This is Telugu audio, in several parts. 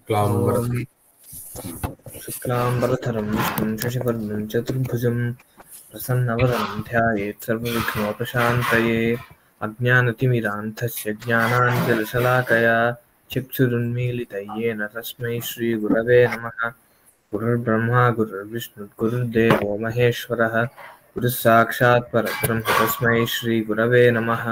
ॐ क्लाम्बरधरं शुक्लाम्बरधरं विष्णुं शशिवर्णं चतुर्भुजं प्रसन्नवदनं ध्यायेत् सर्वविघ्नोपशान्तये। अज्ञानतिमिरान्धस्य ज्ञानाञ्जनशलाकया चक्षुरुन्मीलितं येन तस्मै श्रीगुरवे नमः। गुरुर्ब्रह्मा गुरुर्विष्णुः गुरुर्देवो महेश्वरः गुरुः साक्षात् परब्रह्म तस्मै श्रीगुरवे नमः।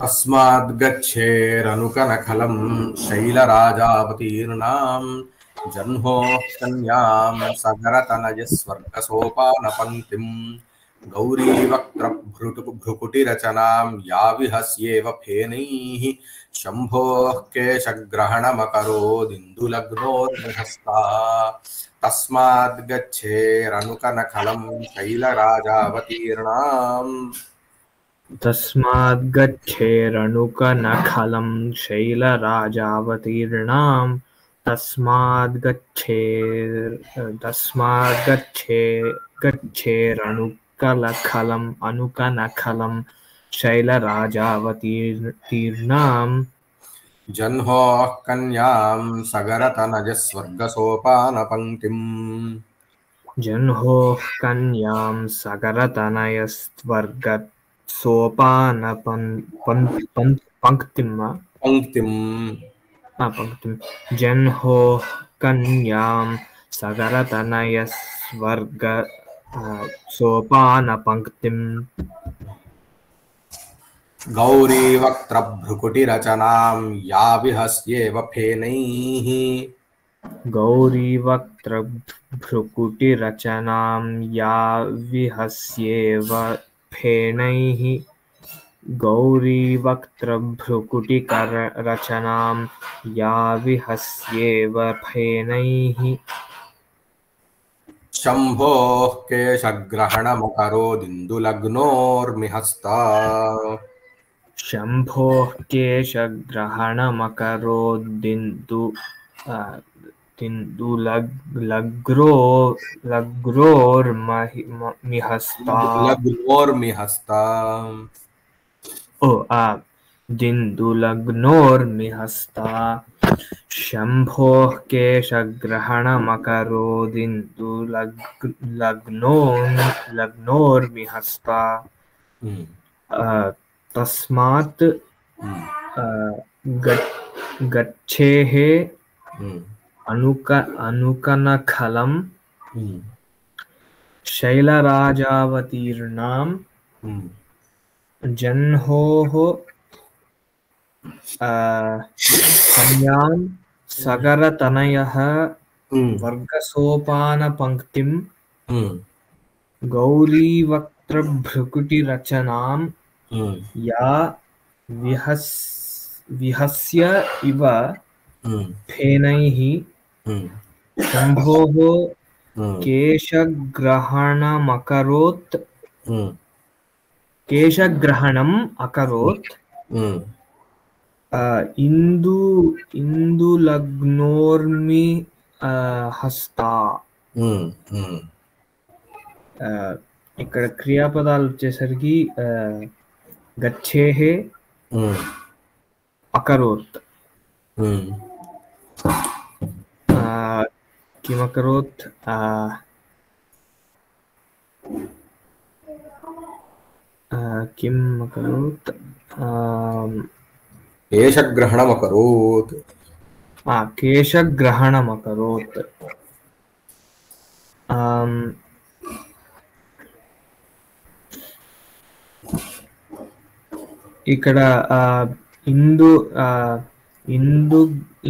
तस्माद्गच्छेरनुकनखलं शैलराजावतीर्णां जह्नोः कन्यां सगरतनयस्वर्गसोपानपङ्क्तिं गौरीवक्त्रभ्रुकुटिरचनां या विहस्येव फेनैः शम्भोः केशग्रहणमकरोदिन्दुलग्नोर्निहस्ता तस्माद्गच्छेरनुकनखलं शैलराजावतीर्णाम् तस्माद्गच्छेरनुकनखलं शैलराजावतीर्णां गच्छेरनुकनखलं शैलराजावतीर्णां जह्नोः कन्यां सगरतनजस्वर्गसोपानपङ्क्तिम् जह्नोः कन्यां सगरतनयस्वर्गसोपानपङ्क्तिम् पङ्क्तिम् पंक्तिं जह्नोः कन्यां सगरतनयस्वर्ग सोपानपङ्क्तिम् गौरीवक्त्रभ्रुकुटिरचनां या विहस्येव फेनैः गौरीवक्त्रभ्रुकुटिरचनां या विहस्येव फेनैः गौरीवक्त्रभ्रुकुटिरचनां या विहस्येव फेनैः शम्भोः केशग्रहणमकरोदिन्दुलग्नोर्मिहस्ता शम्भोः केशग्रहणमकरोद्दिन्दुलग्रोर्मिहस्ता लग्नोर्मिहस्ता दिन्दुलग्नोर्मिहस्ता शम्भोः केशग्रहणमकरोदिन्दुलग्नोर्मिहस्ता तस्मात् गच्छेः अनुकनखलं शैलराजावतीर्णां जह्नोः कन्यां सगरतनयः वर्गसोपानपङ्क्तिं गौरीवक्त्रभ्रुकुटिरचनां या विहस्य इव फेनैः शम्भोः केशग्रहणम् अकरोत् इंदुलग्नोर्मि హస్తా ఇక్కడ క్రియాపదాలు వచ్చేసరికి గచ్చేహే అకరోత్ కిమకరోత్ కిమ్ అకరోత్ केशग्रहणमकरोत् केशग्रहणमकरोत् ఇక్కడ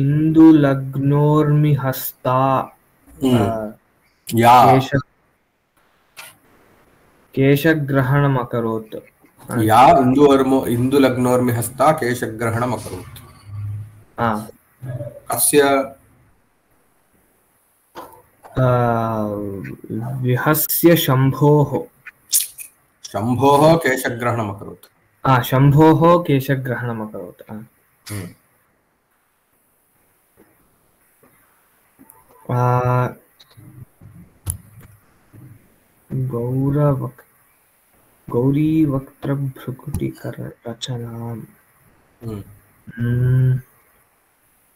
ఇందులగ్నోర్మిహస్తా केशग्रहणमकरोत् या इंदुलग्नोर्मिहस्ता केशग्रहणमकरोत् अस्य विहस्य शम्भोः केशग्रहणमकरोत् शम्भोः केशग्रहणमकरोत् गौरीवक्त्रभ्रुकुटिरचनां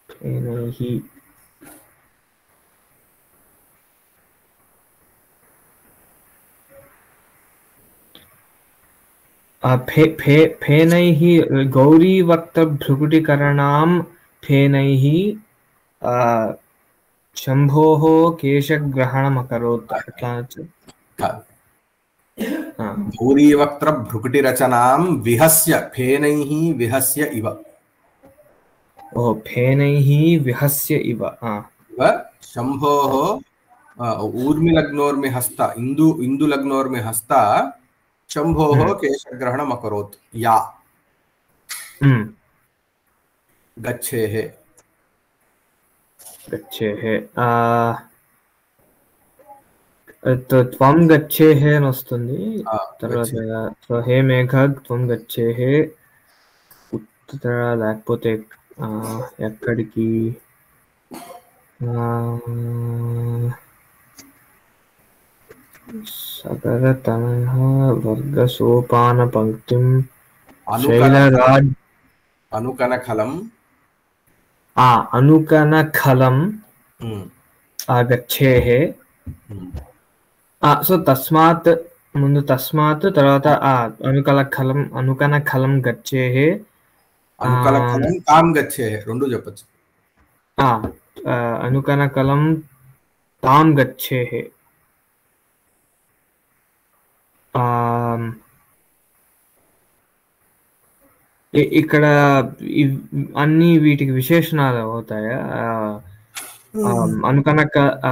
फेनैः फेनैः गौरीवक्त्रभ्रुकुटिकरणां फेनैः शम्भोः केशग्रहणमकरोत् गौरीवक्त्र भ्रुकुटिरचनां विहस्य फेनैः विहस्य इव फेनैः विहस्य इव शम्भोः ऊर्मिलग्नोर्मिहस्त इन्दुलग्नोर्मिहस्त शम्भोः केशग्रहणमकरोत् या गच्छेः त्वं गच्छेः అని వస్తుంది తర్వాత హే మేఘ త్వం గచ్చేః ఉత్తర లేకపోతే ఎక్కడికి సగరతనః వర్గసోపాన పంక్తిం శైలరాజ్ అనుకనఖలం అనుకనఖలం గచ్చేః సో తస్మాత్ ముందు తస్మాత్ తర్వాత అనుకనఖలం గచ్చేః అనుకనఖలం తాం గచ్చేః రెండు చెప్పొచ్చు అనుకనఖలం తాం గచ్చేః ఇక్కడ అన్ని వీటికి విశేషణాలు అవుతాయా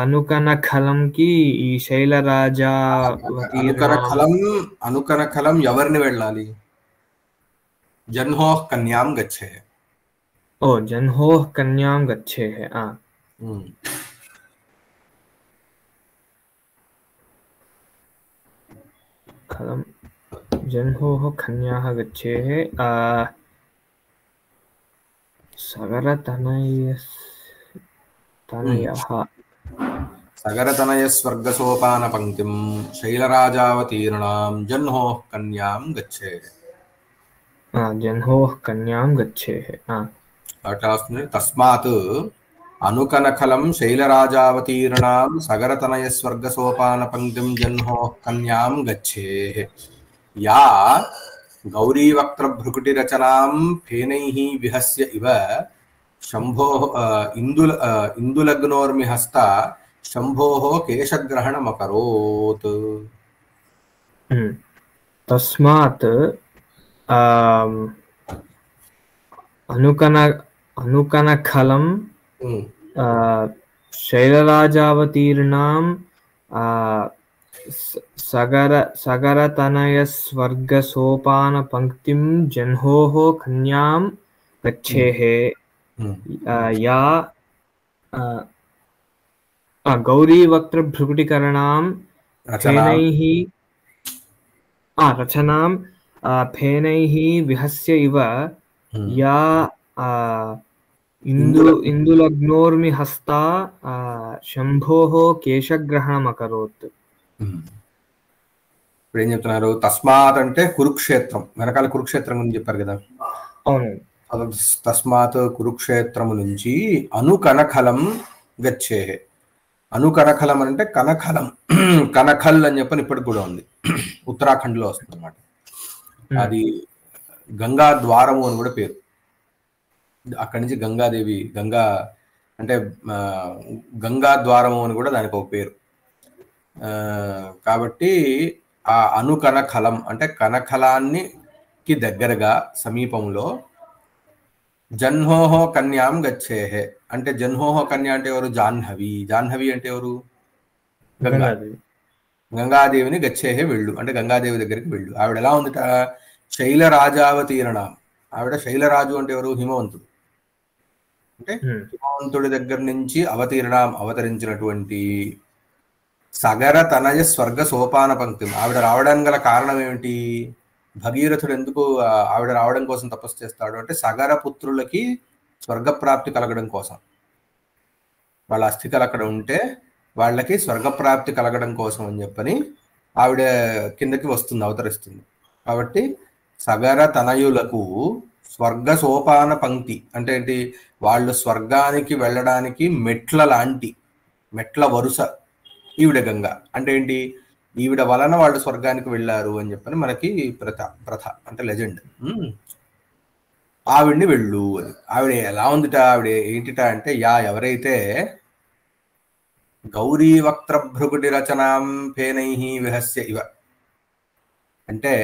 అనుకనఖలంకి ఈ శైలరాజా అనుకనఖలం ఎవరిని వెళ్ళాలి జన్హోః కన్యాం గచ్చేః జన్హోః కన్యాం గచ్చేః ఖలం జన్హోః కన్యాః గచ్చేః సగరతనయస్వర్గసోపాన పంక్తిం శైలరాజావతీర్ణాం జన్హోః కన్యాం గచ్చేః జన్హోః కన్యాం గచ్చేః తస్మాత్ అనుకనఖలం శైలరాజావతీర్ణాం సగరతనయస్వర్గసోపాన పంక్తిం జన్హోః కన్యాం గచ్చేః యా గౌరీవక్త్రభ్రుకుటిరచనాం ఫేనైః విహస్య ఇవ శంభోః ఇందులగ్నోర్మిహస్త శంభోః కేశగ్రహణమకరోత్ తస్మాత్ అనుకనఖలం శైలరాజావతీర్ణాం సగరతనయస్వర్గసోపాన పంక్తిం జన్హోః కన్యాం గచ్చేః యా గౌరీవక్త్రభ్రుకుటికరణాం ఫేనైః రచనాం ఫేనైః విహస్య ఇవ యా ఇందులగ్నోర్మిహస్తా శంభోః కేశగ్రహణమకరోత్ ఇప్పుడు ఏం చెప్తున్నారు తస్మాత్ అంటే కురుక్షేత్రం వెనకాల కురుక్షేత్రం గురించి చెప్పారు కదా అవును తస్మాత్ కురుక్షేత్రము నుంచి అనుకనఖలం గచ్చేః అనుకనఖలం అంటే కనఖలం కనఖల్ అని చెప్పని ఇప్పటికి కూడా ఉంది ఉత్తరాఖండ్ లో వస్తుంది అన్నమాట అది గంగా ద్వారము అని కూడా పేరు అక్కడి నుంచి గంగాదేవి గంగా అంటే గంగా ద్వారము అని కూడా దానికి ఒక పేరు కాబట్టి ఆ అనుకనఖలం అంటే కనఖలానికి దగ్గరగా సమీపంలో జన్హోః కన్యాం గచ్చేః అంటే జన్హోః కన్య అంటే ఎవరు జాహ్నవి జాహ్నవి అంటే ఎవరు గంగాదేవిని గచ్చేః వెళ్ళు అంటే గంగాదేవి దగ్గరికి వెళ్ళు ఆవిడ ఎలా ఉందిట శైలరాజావతీర్ణం ఆవిడ శైలరాజు అంటే ఎవరు హిమవంతుడు అంటే హిమవంతుడి దగ్గర నుంచి అవతరించినటువంటి సగర తనయ స్వర్గ సోపాన పంక్తి ఆవిడ రావడానికి గల కారణం ఏమిటి భగీరథుడు ఎందుకు ఆవిడ రావడం కోసం తపస్సు చేస్తాడు అంటే సగర పుత్రులకి స్వర్గప్రాప్తి కలగడం కోసం వాళ్ళ అస్థికలు అక్కడ ఉంటే వాళ్ళకి స్వర్గప్రాప్తి కలగడం కోసం అని చెప్పని ఆవిడ కిందకి వస్తుంది అవతరిస్తుంది కాబట్టి సగర తనయులకు స్వర్గ సోపాన పంక్తి అంటే ఏంటి, వాళ్ళు స్వర్గానికి వెళ్ళడానికి మెట్ల వరుస ఈవిడ గంగ. అంటే ఏంటి, ఈవిడ వలన వాళ్ళు స్వర్గానికి వెళ్ళారు అని చెప్పని మనకి ప్రథ అంటే లెజెండ్. ఆవిడ్ని వెళ్ళు అని. ఆవిడ ఎలా ఉందిట, ఆవిడ ఏంటిట అంటే, ఎవరైతే గౌరీ వక్త్ర భృగుటి రచనాం ఫేనై విహస్య ఇవ అంటే,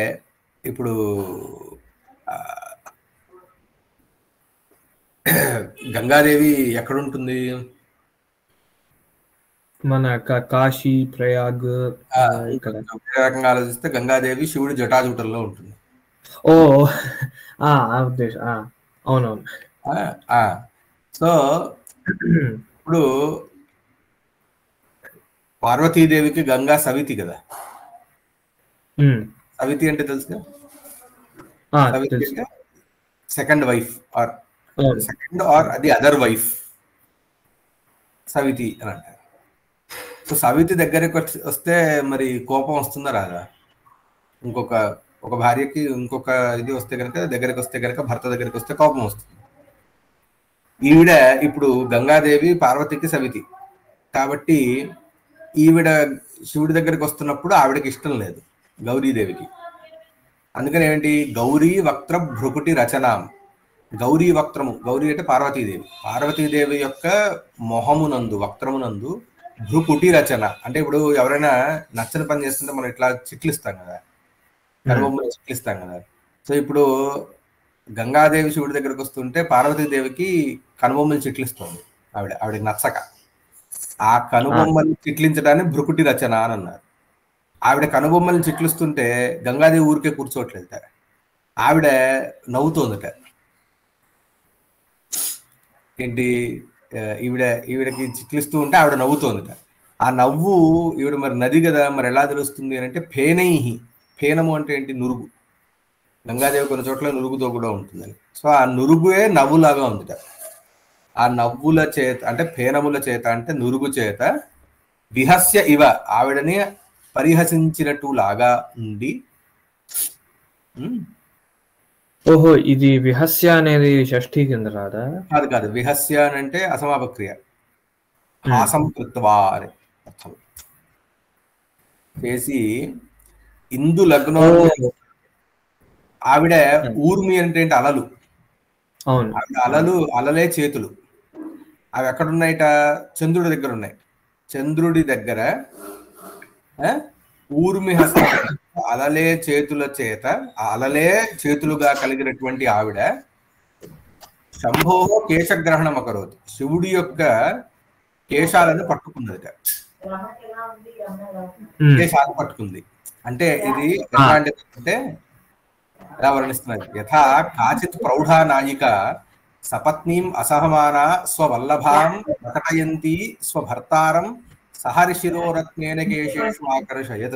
ఇప్పుడు గంగాదేవి ఎక్కడుంటుంది? మన కాశీ ప్రయాగ్ ఇక్కడ. రకంగా ఆలోచిస్తే గంగాదేవి శివుడి జటాజూటంలో ఉంటుంది. ఓ ఆ ఉద్దేశం, అవునవును. సో ఇప్పుడు పార్వతీదేవికి గంగా సవితి కదా. సవితి అంటే తెలుసు, సెకండ్ వైఫ్ ఆర్ అది అదర్ వైఫ్ సవితి అని అంటారు. సో సవితి దగ్గరికి వస్తే మరి కోపం వస్తుందా రాదా? ఒక భార్యకి ఇంకొక ఇది వస్తే కనుక, దగ్గరికి వస్తే కనుక, భర్త దగ్గరికి వస్తే కోపం వస్తుంది. ఈవిడ ఇప్పుడు గంగాదేవి పార్వతికి సవితి కాబట్టి ఈవిడ శివుడి దగ్గరికి వస్తున్నప్పుడు ఆవిడకి ఇష్టం లేదు గౌరీదేవికి. అందుకని ఏంటి, గౌరీ వక్త్ర భృకుటి రచనాం. గౌరీ వక్త్రము, గౌరీ అంటే పార్వతీదేవి, పార్వతీదేవి యొక్క మొహమునందు వక్త్రమునందు భృకుటి రచన అంటే, ఇప్పుడు ఎవరైనా నచ్చని పని చేస్తుంటే మనం ఇట్లా చిట్లిస్తాం కదా, కనుబొమ్మలు చిట్లిస్తాం కదా. సో ఇప్పుడు గంగాదేవి శివుడి దగ్గరికి వస్తుంటే పార్వతీదేవికి కనుబొమ్మలు చిట్లిస్తుంది ఆవిడకి నచ్చక. ఆ కనుబొమ్మలు చిట్లించడాన్ని భృకుటి రచన అని అన్నారు. ఆవిడ కనుబొమ్మలు చిట్లిస్తుంటే గంగాదేవి ఊరికే కూర్చోట్లేదు, ఆవిడ నవ్వుతోందట. ఏంటి, ఈవిడకి చిట్లిస్తూ ఉంటే ఆవిడ నవ్వుతోందట. ఆ నవ్వు ఈవిడ మరి నది కదా, మరి ఎలా తెలుస్తుంది అని అంటే, ఫేనము అంటే ఏంటి, నురుగు. గంగాదేవి కొన్ని చోట్ల నురుగుతో కూడా ఉంటుందని. సో ఆ నురుగుయే నవ్వులాగా ఉందిట. ఆ నవ్వుల చేత అంటే ఫేనముల చేత అంటే నురుగు చేత విహస్య ఇవ ఆవిడని పరిహసించినట్టు లాగా ఉండి. ఓహో, ఇది విహస్య అనేది షష్ఠీ కింద రాదా? కాదు, విహస్య అని అంటే అసమాపక్రియ, హాసం కృత్వా అని అర్థం చేసి. ఇందు లగ్నో ఆవిడ ఊర్మి అంటే ఏంటి, అలలు. ఆవిడ అలలే చేతులు. అవి ఎక్కడున్నాయిట, చంద్రుడి దగ్గర ఉన్నాయి. చంద్రుడి దగ్గర ఊర్మి హస్త అలలే చేతుల చేత, అలలే చేతులుగా కలిగినటువంటి ఆవిడ శంభో కేశగ్రహణం అకరోతు, శివుడి యొక్క కేశాలను పట్టుకున్నదిట. కేశాలు పట్టుకుంది అంటే ఇది ఎలాంటిది అంటే, ఎలా వర్ణిస్తున్నది, యథా కాచిత్ ప్రౌఢా నాయిక సపత్నీం అసహమాన స్వవల్లభాం ప్రకటయంతి స్వభర్తారం సహర్షిరోరత్నేన కేశేషు ఆకర్షయత్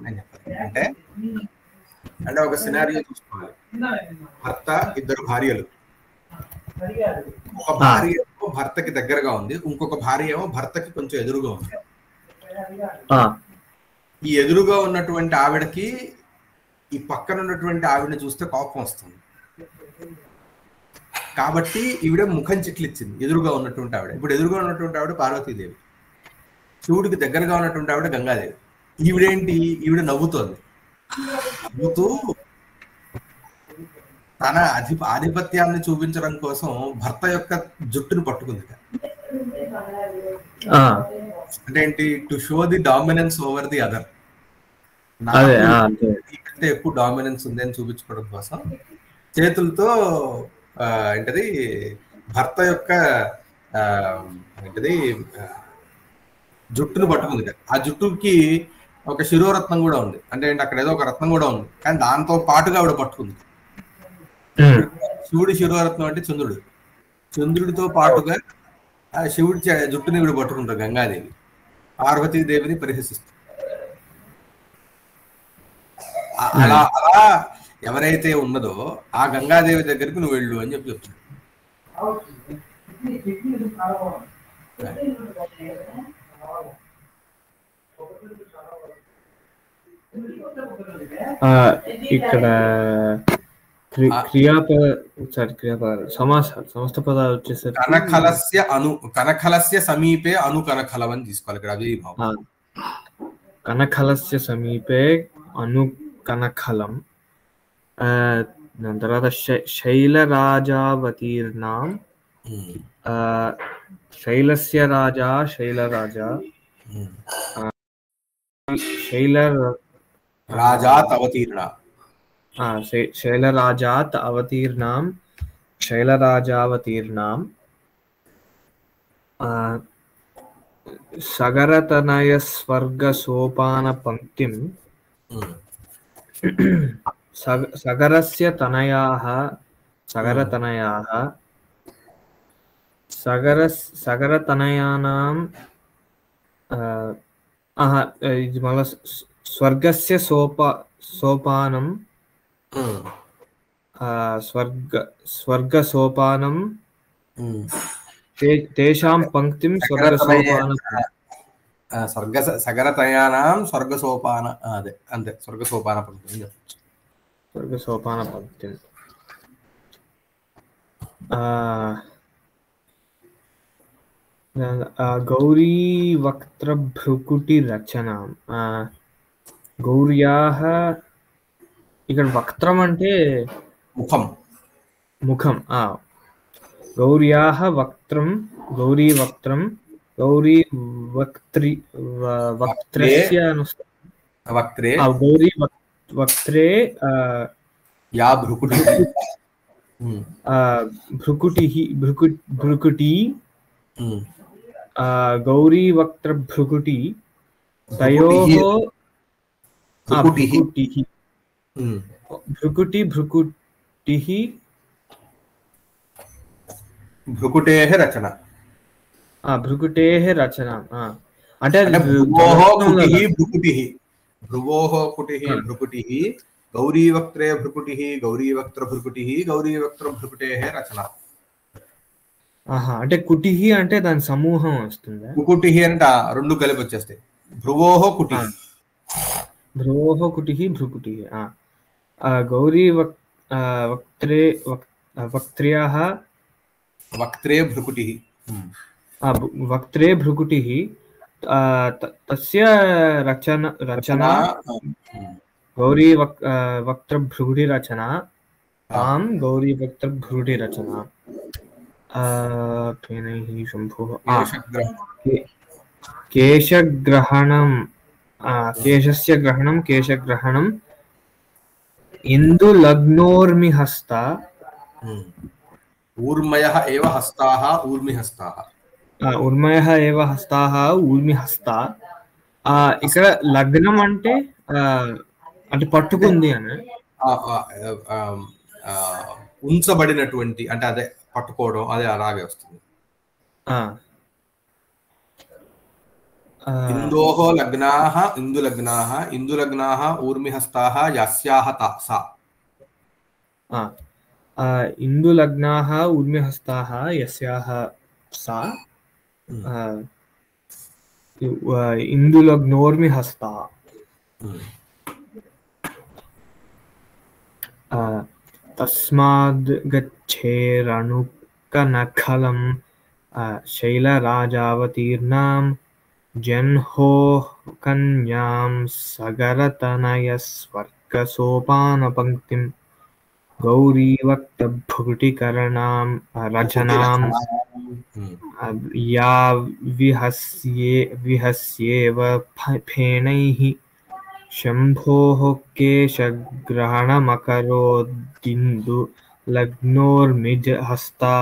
అని చెప్పారు. అంటే ఒక సినారియో చూసుకోవాలి. భర్త, ఇద్దరు భార్యలు. ఒక భార్య ఏమో భర్తకి దగ్గరగా ఉంది, ఇంకొక భార్య ఏమో భర్తకి కొంచెం ఎదురుగా ఉంది. ఈ ఎదురుగా ఉన్నటువంటి ఆవిడకి ఈ పక్కన ఉన్నటువంటి ఆవిడని చూస్తే కోపం వస్తుంది. కాబట్టి ఈవిడ ముఖం చిట్లిచ్చింది ఎదురుగా ఉన్నటువంటి ఆవిడ. ఇప్పుడు ఎదురుగా ఉన్నటువంటి ఆవిడ పార్వతీదేవి, శివుడికి దగ్గరగా ఉన్నటువంటి ఆవిడ గంగాదేవి. ఈవిడేంటి, ఈవిడ నవ్వుతోంది. నవ్వుతూ తన ఆధిపత్యాన్ని చూపించడం కోసం భర్త యొక్క జుట్టును పట్టుకుంది. అంటే ఏంటి, to show the dominance over the other. అంటే ఎక్కువ డామినెన్స్ ఉంది అని చూపించుకోవడం కోసం చేతులతో ఏంటది భర్త యొక్క ఏంటది జుట్టును పట్టుకుంది. ఆ జుట్టుకి ఒక శిరోరత్నం కూడా ఉంది. అంటే అక్కడ ఏదో ఒక రత్నం కూడా ఉంది, కానీ దాంతో పాటుగా ఆవిడ పట్టుకుంది. శివుడి శిరోరత్నం అంటే చంద్రుడు, చంద్రుడితో పాటుగా ఆ శివుడి జుట్టుని కూడా పట్టుకుంటారు గంగాదేవి. పార్వతీదేవిని పరిహసిస్తుంది. అలా ఎవరైతే ఉన్నదో ఆ గంగాదేవి దగ్గరికి నువ్వు వెళ్ళు అని చెప్తున్నాడు. ఇక్కడ క్రియాపద సమాసాలు సమస్త పదాలు వచ్చేసరికి కనఖలస్య సమీపే అను కనఖలం అని తీసుకోవాలి ఇక్కడ అవ్యయీభావం. కనఖలస్య సమీపే అను కనఖలం. దాని తర్వాత శైలరాజావతీర్ణాం శైలస్య రాజా శైలరాజా రాజాత్ అవతీర్ణ శైలరాజాత్ అవతీర్ణాం శైలరాజావతీర్ణాం సగరతనయ స్వర్గ సోపాన పంక్తిం సగరస్య తనయాః సగరతనయాః సగరతనయానాం ఇది మళ్ళా స్వర్గస్య సోపానం స్వర్గ సోపానం తేషాం పంక్తిం స్వర్గ సోపానం సగరతయానాం స్వర్గ సోపాన అదే అంతే స్వర్గ సోపాన పంక్తి స్వర్గ సోపాన పంక్తి. గౌరీ వక్త్రభ్రుకుటి రచన. గౌర్యాః ఇక్కడ వక్త్రం అంటే ముఖం ముఖం. గౌర్యాః వక్త్రం గౌరీ వక్త్రం గౌరీ వక్త్రస్య వక్త్రే గౌరీ వక్త్రే యా భ్రుకుటి భ్రుకుటి గౌరీ వక్త్ర భ్రుకుటి తయోః భ్రుకుటేః రచన భ్రుకుటేః రచన అంటే భ్రువోః కుటిః భ్రుకుటిః గౌరీవక్త్రే భ్రుకుటిః గౌరీవక్త్ర భ్రుకుటిః గౌరీవక్త్ర భ్రుకుటేః రచన. అంటే కుటిః అంటే దాని సమూహం వస్తుంది. కుటిః అంట రెండు కలిపి వచ్చేస్తాయి. భ్రువోః కుటిః భ్రుకుటిః గౌరీ వక్త్రే వక్త్ర్యాః వక్త్రే భ్రుకుటిః వక్త్రే భ్రుకుటిః తస్య రచన గౌరీ వక్త్ర భ్రుకుటి రచన తాం గౌరీ వక్త్ర భ్రుకుటి రచన. శంభుః కేశగ్రహణం కేశస్య గ్రహణం కేశగ్రహణం ఇందులగ్నోర్మి హస్త ఊర్మయః ఏవ హస్తాః ఊర్మిహస్తాః ఊర్మయః ఏవ హస్తాః ఊర్మిహస్తా. ఇక్కడ లగ్నం అంటే అంటే పట్టుకుంది అని ఉంచబడినటువంటి అంటే అదే పట్టుకోవడం అదే అలాగే వస్తుంది. ఇందోః లగ్నాః ఇందులగ్నాః ఊర్మిహస్తాః యస్యాః సా. ఇందులగ్నాః ఊర్మిహస్తాః యస్యాః సా ఇందులగ్నోర్మిహస్తా. తస్మాద్ గచ్ఛేరణుకనఖలం శైలరాజావతీర్ణాం జన్హోః కన్యాం సగరతనయ స్వర్గ సోపాన పంక్తిం గౌరీ వక్త్ర భ్రుకుటికరణాం రచనాం యా విహస్యేవ ఫేనైః శంభోః కేశగ్రహణమకరోదిందు లగ్నోర్మిజ హస్తా